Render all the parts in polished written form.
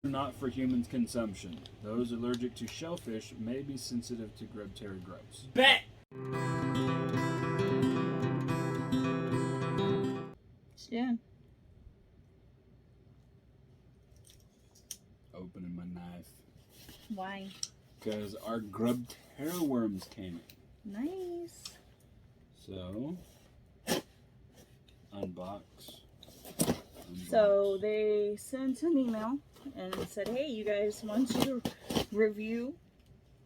Not for human consumption. Those allergic to shellfish may be sensitive to GrubTerra grubs. Bet! Yeah. Opening my knife. Why? Because our GrubTerra worms came in. Nice. So, unbox. So they sent an email and said, hey, you guys want you to review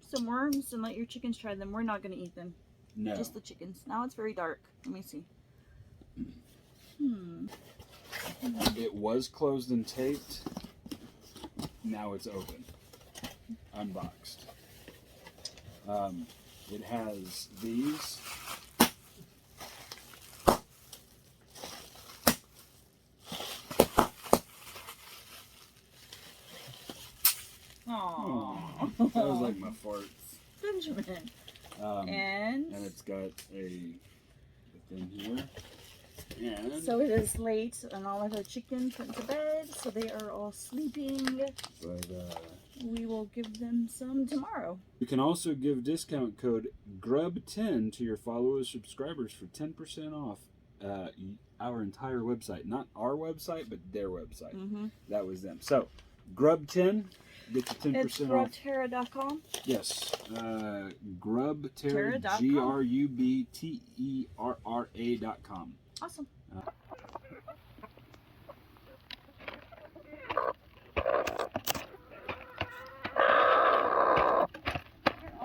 some worms and let your chickens try them. We're not going to eat them. No. Just the chickens. Now it's very dark. Let me see. It was closed and taped. Now it's open. Unboxed. It has these. Aww. That was like my farts. Benjamin. And it's got a thing here. And so it is late and all of our chickens went to bed, so they are all sleeping. But we will give them some tomorrow. you can also give discount code GRUB10 to your followers, subscribers for 10% off our entire website. Not our website, but their website. That was them. So, GRUB10, get you 10% it's off. GrubTerra.com. Yes. GrubTerra, GRUBTERRA.com. Awesome.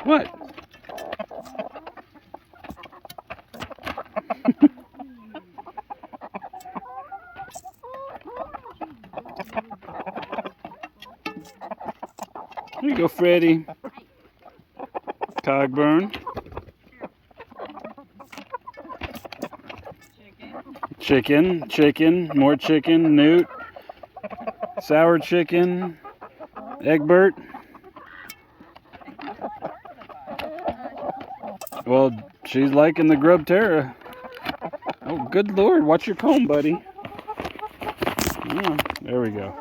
What? There you go, Freddy. Cogburn. Chicken, more chicken, Newt, sour chicken, Egbert. Well, she's liking the GrubTerra. Oh, good Lord, watch your comb, buddy. Yeah, there we go.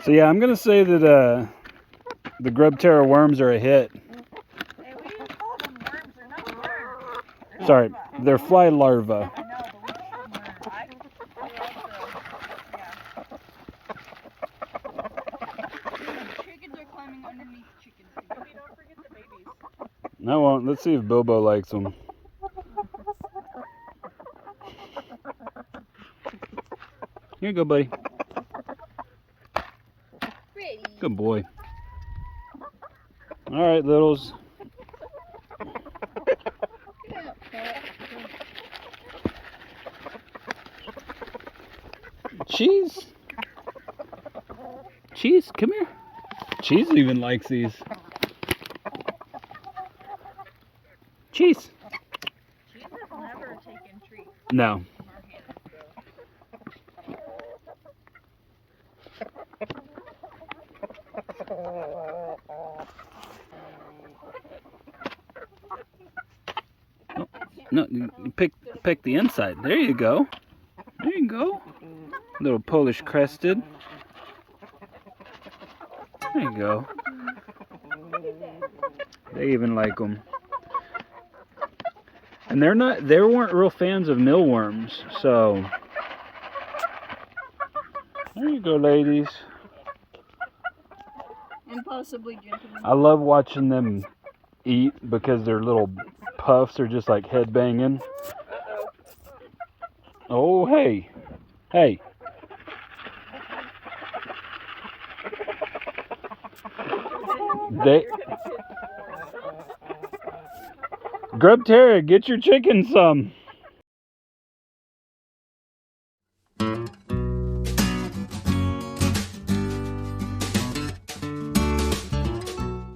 So yeah, I'm gonna say that the GrubTerra worms are a hit. Hey, we didn't call them worms. They're not worms. Sorry, they're fly larvae. I know, but we call them worms. Chickens are climbing underneath chickens. Maybe don't forget the babies. I won't. Let's see if Bilbo likes them. Here you go, buddy. Pretty. Good boy. All right, littles. Cheese. Cheese, come here. Cheese even likes these. Cheese. Cheese has never taken treats No. from our hands, No, you pick the inside. There you go. There you go. Little Polish crested. There you go. They even like them. And they weren't real fans of mealworms, so there you go, ladies. and possibly gentlemen. I love watching them eat because their little puffs are just like head banging. Oh, hey. Hey. GrubTerra, get your chicken some.